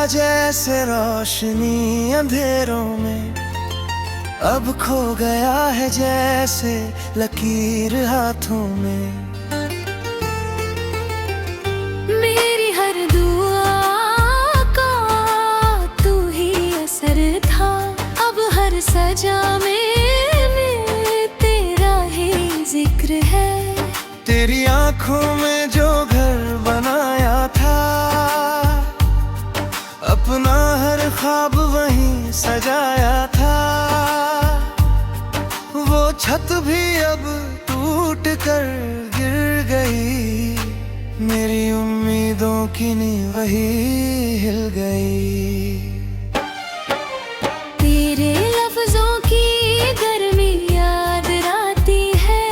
जैसे रोशनी अंधेरों में, अब खो गया है जैसे लकीर हाथों में। मेरी हर दुआ का तू ही असर था, अब हर सजा में तेरा ही जिक्र है। तेरी आंखों में जो घर बनाया था, अपना हर ख्वाब वहीं सजाया था। वो छत भी अब टूट कर गिर गई, मेरी उम्मीदों की नींव वही हिल गई। तेरे लफ्जों की गर्मी याद आती है,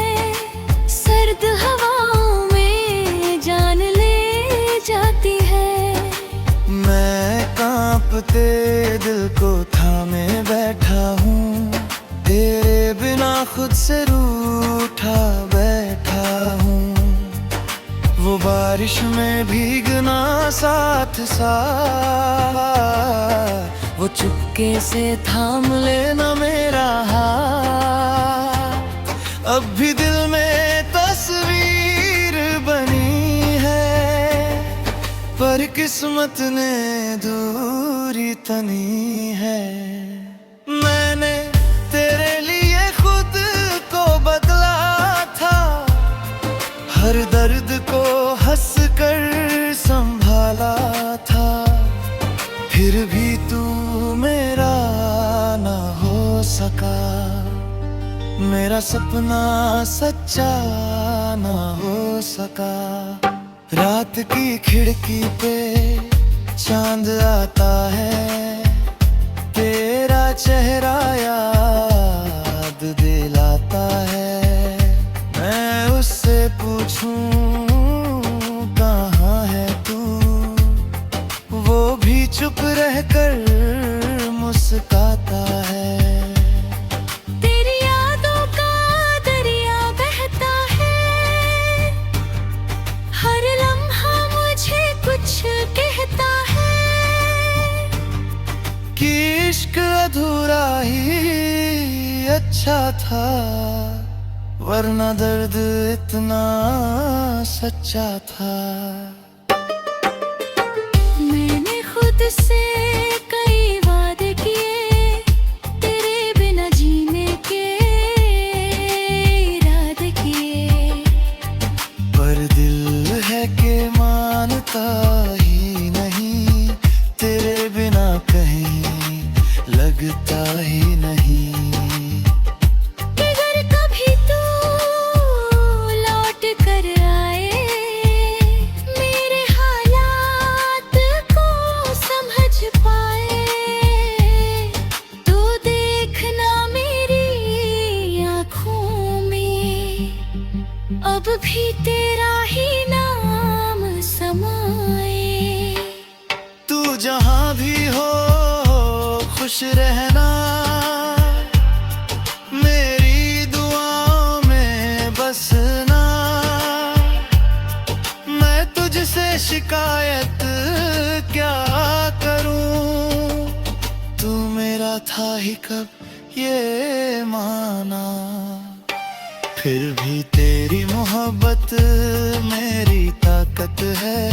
सर्द हवाओं में जान ले जाती है। मैं कांपते दिल को थामे बैठा हूँ, तेरे बिना खुद से रूठा बैठा हूँ। वो बारिश में भीगना साथ साथ, वो चुपके से थाम लेना मेरा हाथ। अब भी दिल में तस्वीर बनी है, पर किस्मत ने दूरी तनी है। मैंने तेरे लिए खुद को बदला था, हर दर्द को हंस कर संभाला था। फिर भी तू मेरा ना हो सका, मेरा सपना सच्चा ना हो सका। रात की खिड़की पे चांद आता है, तेरा चेहरा याद दिलाता है। मैं उससे पूछूं कहाँ है तू, वो भी चुप रहकर मुस्काता है। तेरी यादों का दरिया बहता है, हर लम्हा मुझे कुछ कहता है कि इश्क अधूरा ही अच्छा था, वरना दर्द इतना सच्चा था। मैंने खुद से कई वादे किए, तेरे बिना जीने के इरादे किए। पर दिल है कि मानता ही नहीं, तेरे बिना कहीं लगता ही नहीं। अगर कभी तू लौट कर आए, मेरे हालात को समझ पाए, तो देखना मेरी आँखों में अब भी तेरा ही नाम समाए। तू जहाँ भी हो खुश रहना, मेरी दुआओं में बसना। मैं तुझसे शिकायत क्या करूं, तू मेरा था ही कब ये माना। फिर भी तेरी मोहब्बत मेरी ताकत है,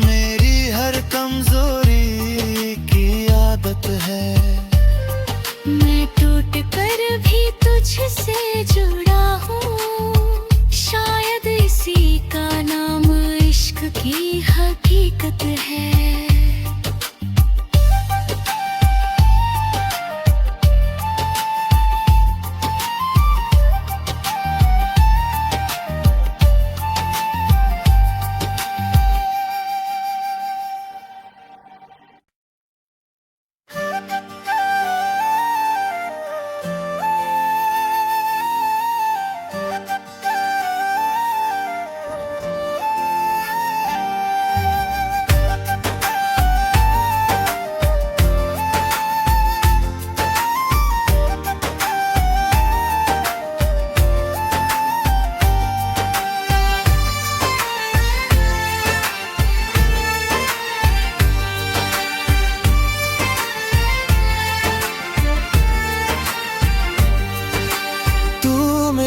मेरी हर कमजोरी की आदत है। मैं टूट कर भी तुझसे जुड़ा हूँ, शायद इसी का नाम इश्क की हकीकत है।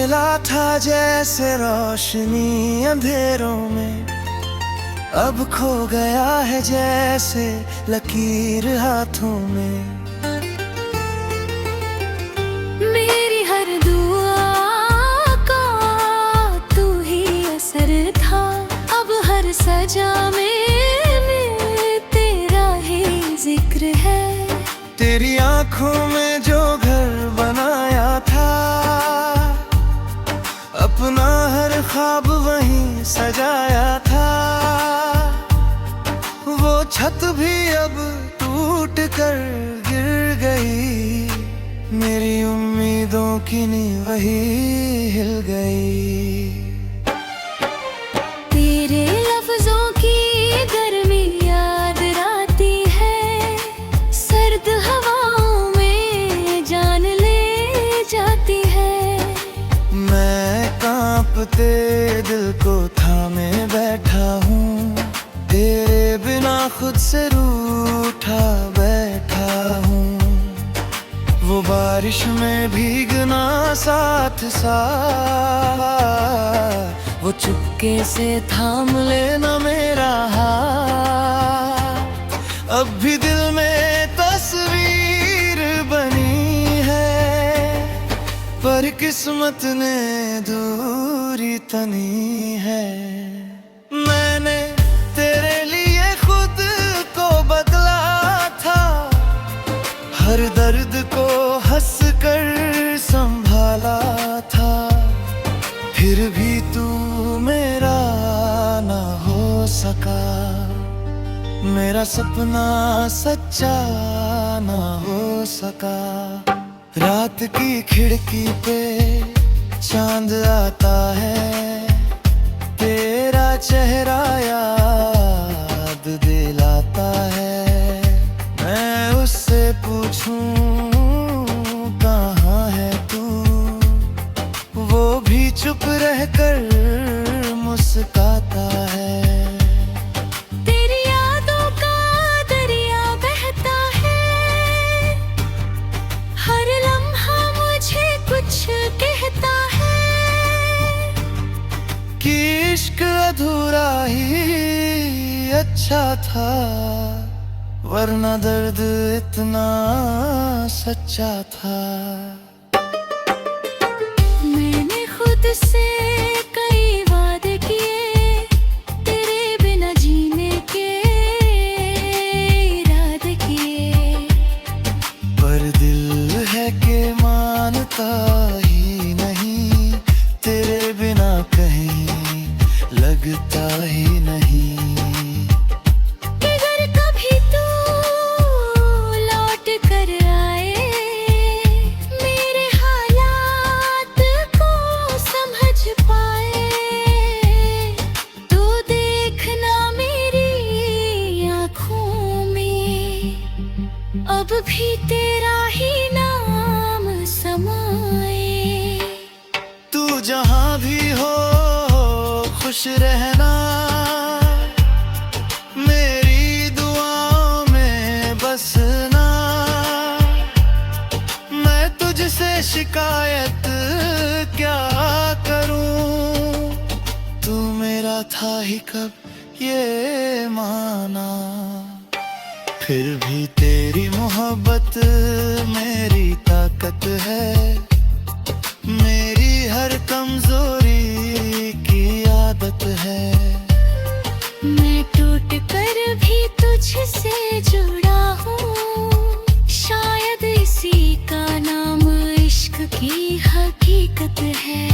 मिला था जैसे रोशनी अंधेरों में, अब खो गया है जैसे लकीर हाथों में। मेरी हर दुआ का तू ही असर था, अब हर सजा में तेरा ही जिक्र है। तेरी आंखों में जो घर बनाया था, अपना हर ख्वाब वहीं सजाया था, वो छत भी अब टूट कर गिर गई, मेरी उम्मीदों की नींव वही हिल गई। तेरे लफ्जों की गर्मी याद आती है, सर्द हवाओं में जान ले जाती है। मैं कांपते दिल को थामे बैठा हूँ, तेरे बिना खुद से रूठा बैठा हूँ। वो बारिश में भीगना साथ साथ, वो चुपके से थाम लेना मेरा हाथ। अब भी दिल में तस्वीर बनी है, पर किस्मत ने दूरी तनी है। मैंने तेरे लिए खुद को बदला था, हर दर्द को हंस कर संभाला था, फिर भी तू मेरा ना हो सका, मेरा सपना सच्चा ना हो सका। रात की खिड़की पे चांद आता है, तेरा चेहरा याद दिलाता है। मैं उससे पूछूं कहाँ है तू, वो भी चुप रहकर मुस्काता है। तेरी यादों का दरिया बहता है, हर लम्हा मुझे कुछ कहता है, कि इश्क अधूरा ही अच्छा था, वरना दर्द इतना सच्चा था। मैंने खुद से कई वादे किए, तेरे बिना जीने के इरादे किए, पर दिल है कि मानता ही नहीं, तेरे बिना कहीं लगता ही नहीं। अगर कभी तू लौट कर आए, मेरे हालात को समझ पाए, तो देखना मेरी आँखों में अब भी तेरा ही नाम समाए। तू जहाँ भी हो खुश रहना, मेरी दुआओं में बसना। मैं तुझसे शिकायत क्या करूं, तू मेरा था ही कब ये माना। फिर भी तेरी मोहब्बत मेरी ताकत है, मेरी हर कमजोरी की आदत है। मैं टूट कर भी तुझसे जुड़ा हूँ, शायद इसी का नाम इश्क की हकीकत है।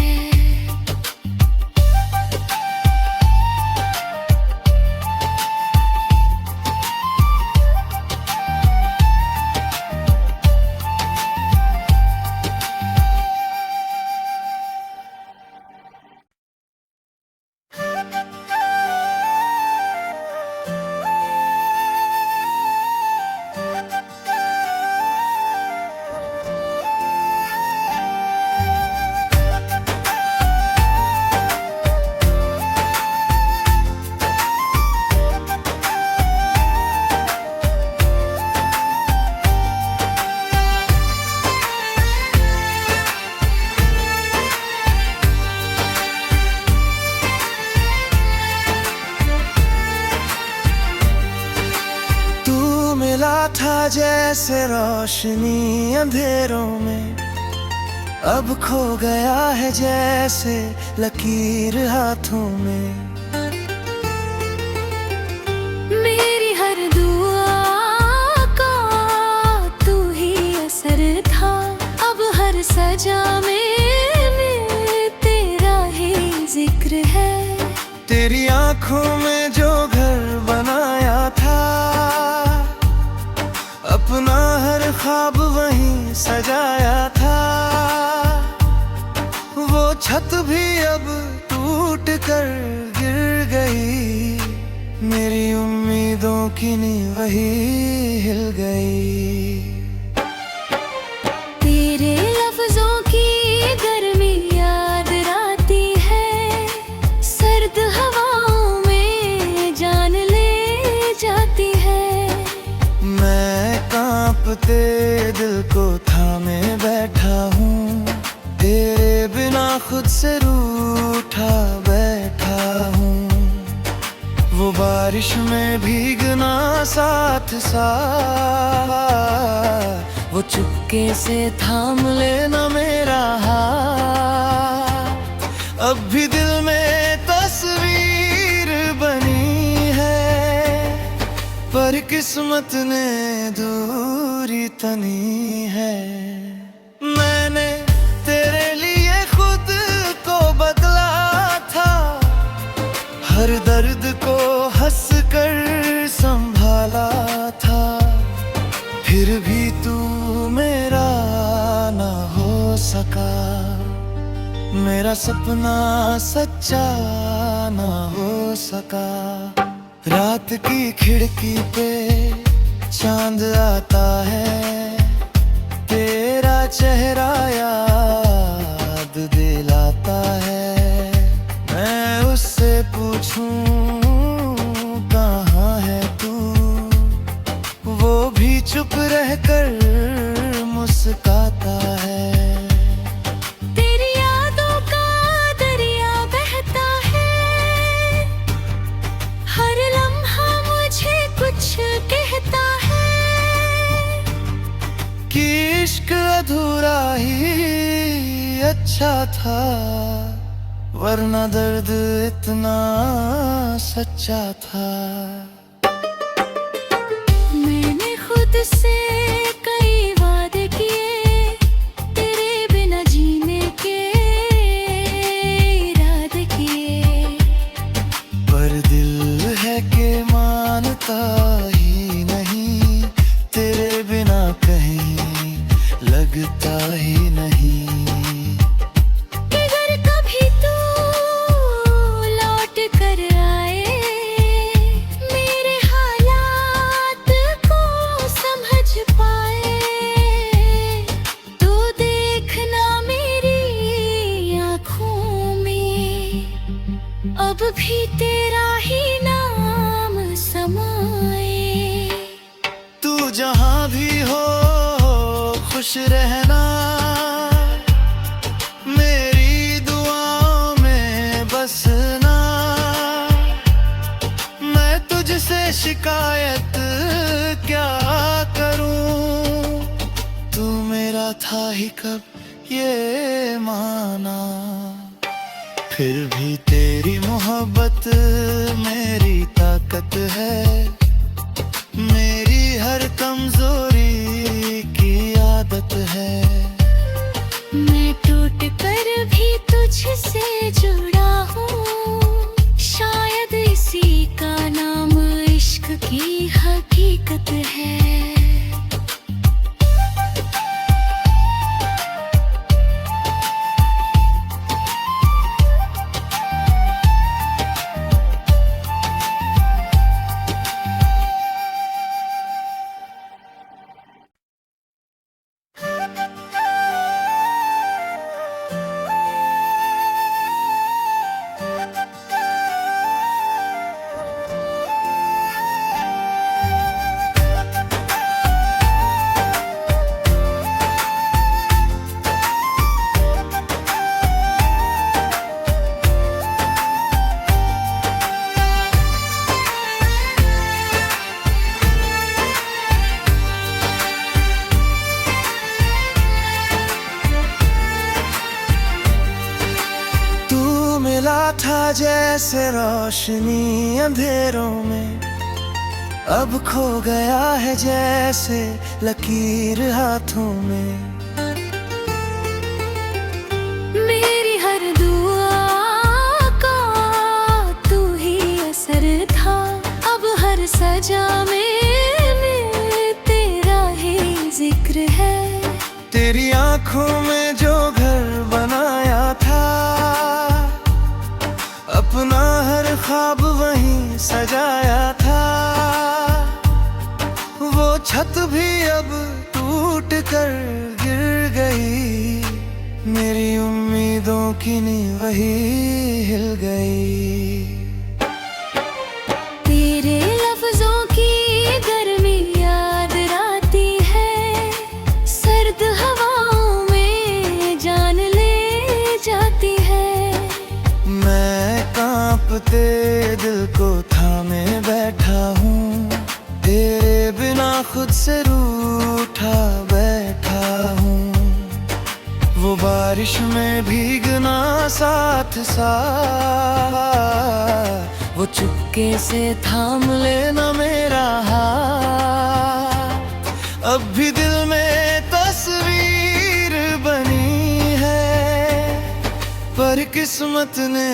जैसे रोशनी अंधेरों में, अब खो गया है जैसे लकीर हाथों में। मेरी हर दुआ का तू ही असर था, अब हर सजा में तेरा ही जिक्र है। तेरी आंखों में जो घर बनाया था, अपना हर ख्वाब वहीं सजाया था, वो छत भी अब टूट कर गिर गई, मेरी उम्मीदों की नींव वही हिल गई। तेरे लफ्जों की गर्मी याद आती है, सर्द हवाओं में जान ले जाती है। मैं कांपते दिल को थामे बैठा हूँ, तेरे बिना खुद से रूठा बैठा हूँ। वो बारिश में भीगना साथ साथ, वो चुपके से थाम लेना मेरा हाथ। अब भी दिल में तस्वीर बनी है, पर किस्मत ने दूरी तनी है। मैंने तेरे लिए खुद को बदला था, हर दर्द को हंस कर संभाला था, फिर भी तू मेरा ना हो सका, मेरा सपना सच्चा ना हो सका। रात की खिड़की पे चांद आता है, तेरा चेहरा याद दिलाता है। मैं उससे पूछूं कहाँ है तू, वो भी चुप रहकर मुस्काता है। तेरी यादों का दरिया बहता है, हर लम्हा मुझे कुछ कहता है, कि इश्क अधूरा ही अच्छा था, वरना दर्द इतना सच्चा था। मैंने खुद से कई वादे किए, तेरे बिना जीने के इरादे किए, पर दिल है कि मानता ही नहीं, तेरे बिना कहीं लगता ही नहीं। अगर कभी तू लौट कर आए, मेरे हालात को समझ पाए, तो देखना मेरी आँखों में अब भी तेरा ही नाम समाए। तू जहाँ भी हो खुश रहना, मेरी दुआओं में बसना। मैं तुझसे शिकायत क्या करूं, तू मेरा था ही कब ये माना। फिर भी तेरी मोहब्बत मेरी ताकत है, मेरी हर कमजोरी की आदत है। मैं टूट कर भी तुझसे जुड़ा हूँ, शायद इसी का नाम इश्क की हकीकत है। लगता था जैसे रोशनी अंधेरों में, अब खो गया है जैसे लकीर हाथों में। मेरी हर दुआ का तू ही असर था, अब हर सजा में तेरा ही जिक्र है। तेरी आंखों में जो घर बनाया था, अपना हर ख्वाब वहीं सजाया था। वो छत भी अब टूट कर गिर गई, मेरी उम्मीदों की नींव वही हिल गई। तेरे लफ्जों की गर्मी याद आती है, सर्द हवाओं में जान ले जाती है। मैं कांपते दिल को थामे बैठा हूँ, तेरे बिना खुद से रूठा बैठा हूँ। वो बारिश में भीगना साथ साथ, वो चुपके से थाम लेना मेरा हाथ। अब भी दिल में तस्वीर बनी है, पर किस्मत ने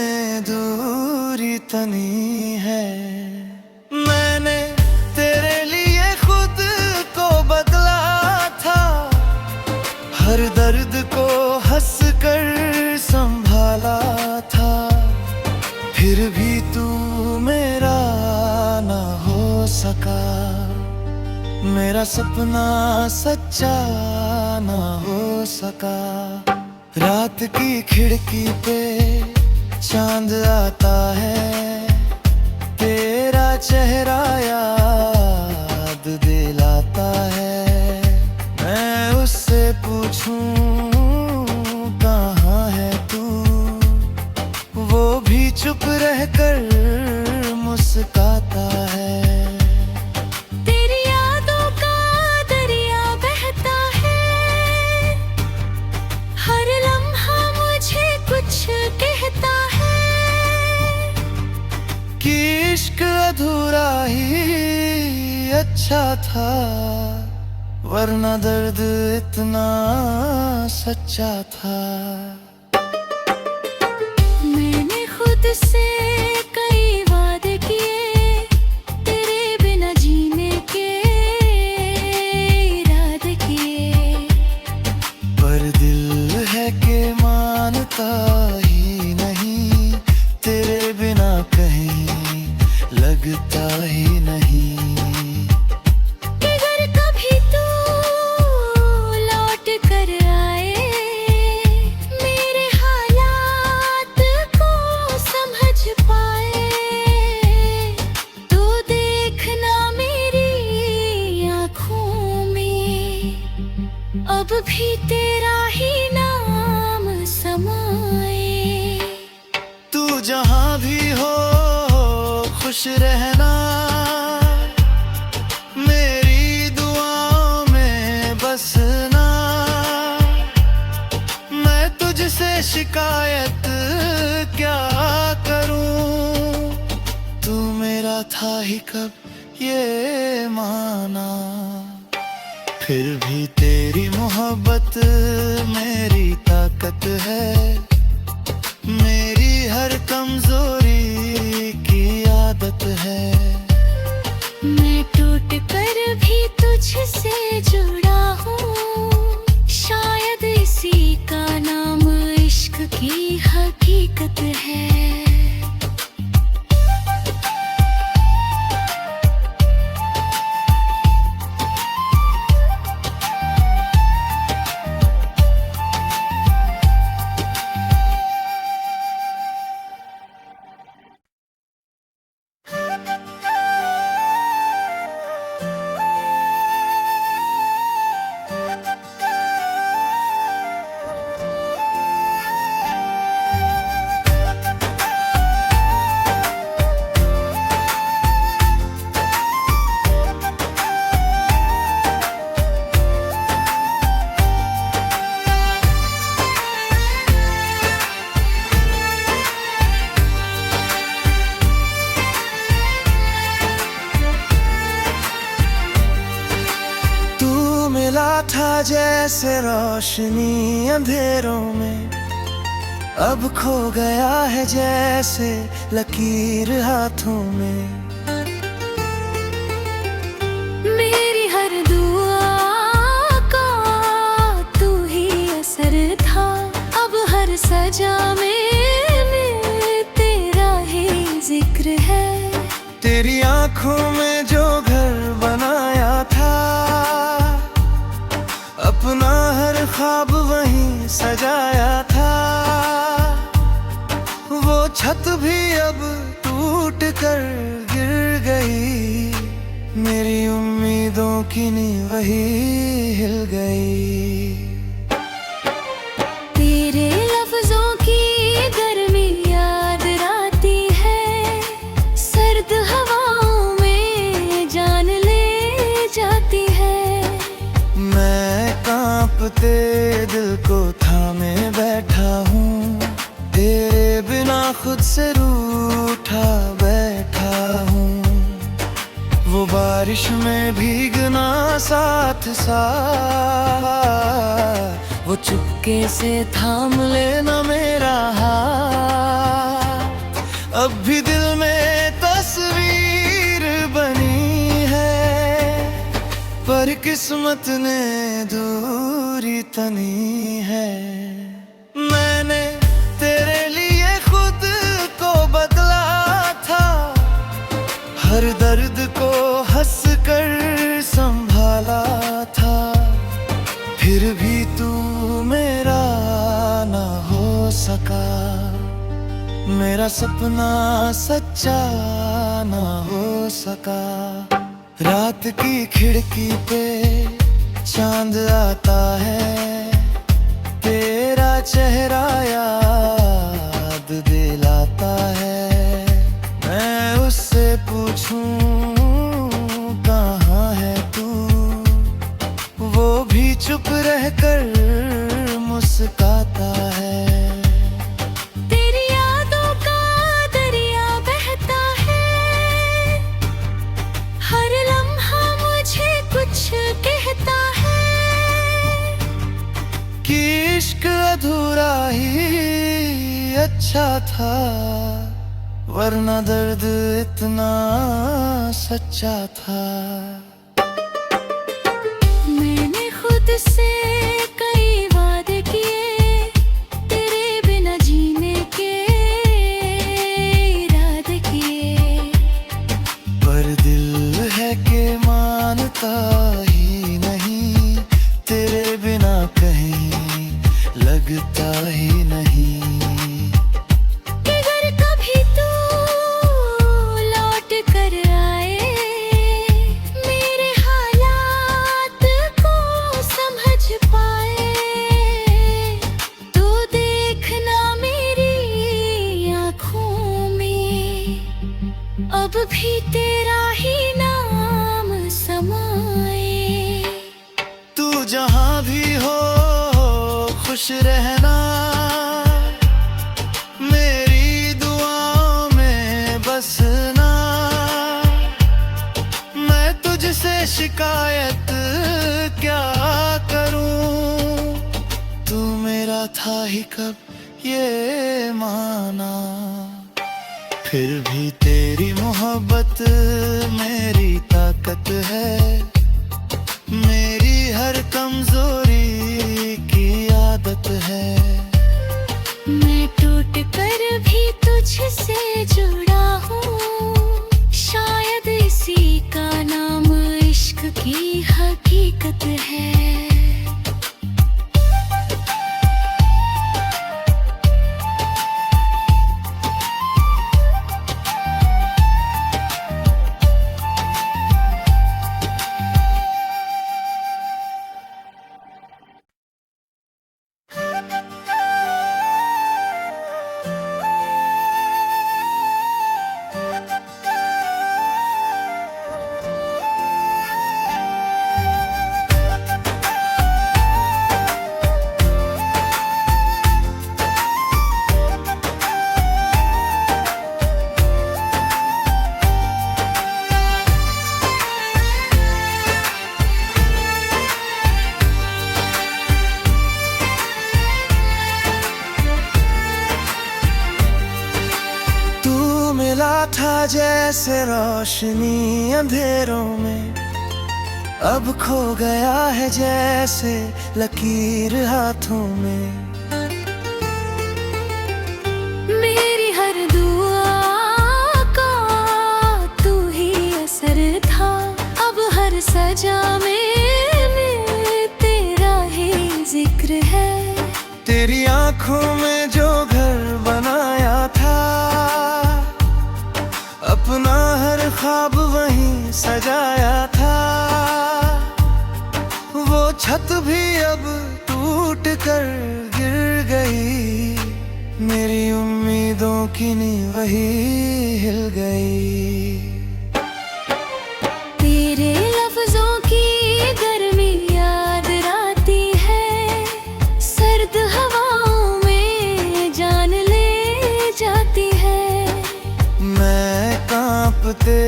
दूरी तनी है। मैंने तेरे लिए खुद को बदला था, हर दर्द को हंस कर संभाला था। फिर भी तू मेरा ना हो सका, मेरा सपना सच्चा ना हो सका। रात की खिड़की पे चांद आता है, तेरा चेहरा याद दिलाता है। मैं उससे पूछूं कहाँ है तू, वो भी चुप रहकर मुस्काता है। तेरी यादों का दरिया बहता है, हर लम्हा मुझे कुछ कहता है कि इश्क अधूरा ही अच्छा था, वरना दर्द इतना सच्चा था। मैंने खुद से कई वादे किए, तेरे बिना जीने के इरादे किए। पर दिल है कि मानता ही नहीं, तेरे बिना कहीं लगता ही नहीं। कि अगर कभी तू लौट कर आए, मेरे हालात को समझ पाए, तो देखना मेरी आँखों में अब भी तेरा ही नाम समाए। तू जहाँ भी हो खुश रहना, मेरी दुआओं में बसना। मैं तुझसे शिकायत क्या करूं, तू मेरा था ही कब ये माना। फिर भी तेरी मोहब्बत मेरी ताकत है, मेरी हर कमजोरी की आदत है। मैं टूट कर भी तुझसे जुड़ा हूँ, शायद इसी का नाम इश्क की हकीकत है। जैसे रोशनी अंधेरों में, अब खो गया है जैसे लकीर हाथों में। मेरी हर दुआ का तू ही असर था, अब हर सजा में तेरा ही जिक्र है। तेरी आंखों में जो घर बनाया था, अपना हर ख्वाब वहीं सजाया था। वो छत भी अब टूट कर गिर गई, मेरी उम्मीदों की नींव वही हिल गई। तेरे लफ्जों की गर्मी याद आती है, सर्द हवाओं में जान ले जाती है। मैं कांपते दिल को थामे बैठा हूँ, तेरे बिना खुद से रूठा बैठा हूँ। वो बारिश में भीगना साथ साथ, वो चुपके से थाम लेना मेरा हाथ। अब भी दिल में तस्वीर बनी है, पर किस्मत ने दूरी तनी है। मैंने तेरे लिए खुद को बदला था, हर दर्द को हंस कर संभाला था। फिर भी तू मेरा ना हो सका, मेरा सपना सच्चा ना हो सका। रात की खिड़की पे चांद आता है, तेरा चेहरा याद दिलाता है। मैं उससे पूछूं कहाँ है तू, वो भी चुप रहकर मुस्काता है। तेरी यादों का दरिया बहता है, हर लम्हा मुझे कुछ कहता है कि इश्क अधूरा ही अच्छा था, वरना दर्द इतना सच्चा था। मैंने खुद से कई वादे किए, तेरे बिना जीने के इरादे किए। पर दिल है कि मानता ही नहीं, तेरे बिना कहीं लगता ही नहीं। अगर कभी तू लौट कर आए, मेरे हालात को समझ पाए, तो देखना मेरी आँखों में अब भी तेरा ही नाम समाए। तू जहाँ भी हो खुश रहना, मेरी दुआओं में बसना। मैं तुझसे शिकायत क्या करूं, तू मेरा था ही कब ये माना। फिर भी तेरी मोहब्बत मेरी ताकत है, मेरी हर कमजोरी की आदत है। मैं टूट कर भी तुझसे जुड़ा हूँ, शायद इसी का नाम इश्क की हकीकत है। मिला था जैसे रोशनी अंधेरों में, अब खो गया है जैसे लकीर हाथों में। मेरी हर दुआ का तू ही असर था, अब हर सजा में तेरा ही जिक्र है। तेरी आंखों में जो घर बनाया था, अपना हर ख्वाब वहीं सजाया था। वो छत भी अब टूट कर गिर गई, मेरी उम्मीदों की नींव वही हिल गई। तेरे लफ्जों की गर्मी याद आती है, सर्द हवाओं में जान ले जाती है। मैं कांपते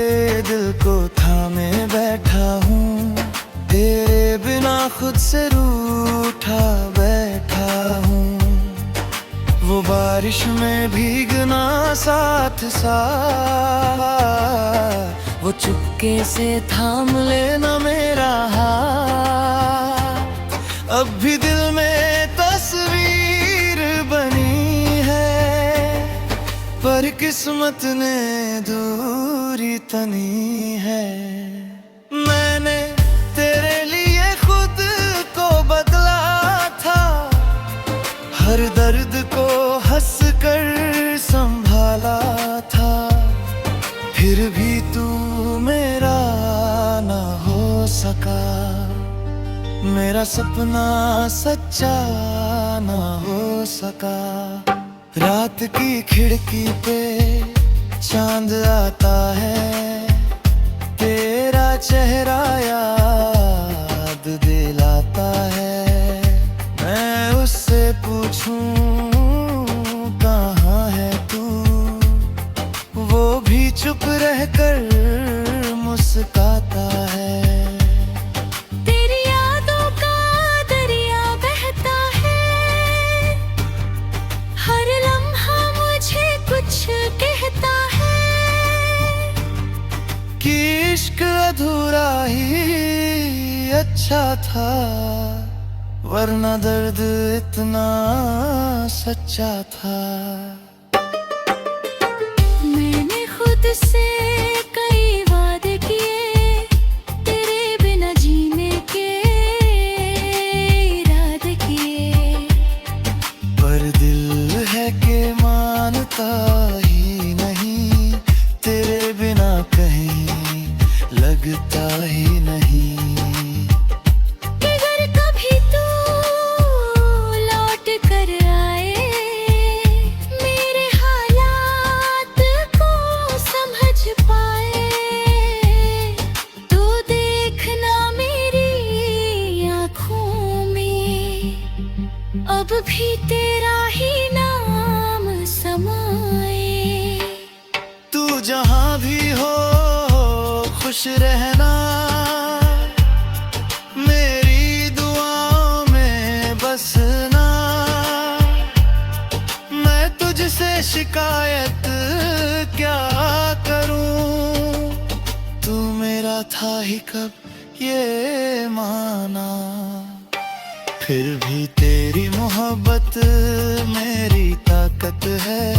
दिल को थामे बैठा हूँ, तेरे बिना खुद से रूठा बैठा हूँ। वो बारिश में भीगना साथ साथ, वो चुपके से थाम लेना मेरा हाथ। अब भी दिल में तस्वीर बनी है, पर किस्मत ने दूरी तनी है। मैंने तेरे लिए खुद को बदला था, हर दर्द को हंस कर संभाला था। फिर भी तू मेरा ना हो सका, मेरा सपना सच्चा ना हो सका। रात की खिड़की पे चांद आता है, तेरा चेहरा याद दिलाता है। मैं उससे पूछूं कहाँ है तू, वो भी चुप रहकर मुस्काता है। तेरी यादों का दरिया बहता है, हर लम्हा मुझे कुछ कहता है कि इश्क अधूरा ही अच्छा था, वरना दर्द इतना सच्चा था। मैंने खुद से कई वादे किए, तेरे बिना जीने के इरादे किए। पर दिल है कि मानता ही नहीं, तेरे बिना कहीं लगता ही नहीं। अगर कभी तू लौट कर आए, मेरे हालात को समझ पाए, तो देखना मेरी आँखों में अब भी तेरा ही नाम समाए। तू जहाँ भी हो खुश रहना, मेरी दुआओं में बसना। मैं तुझसे शिकायत क्या करूं, तू मेरा था ही कब ये माना। फिर भी तेरी मोहब्बत मेरी ताकत है,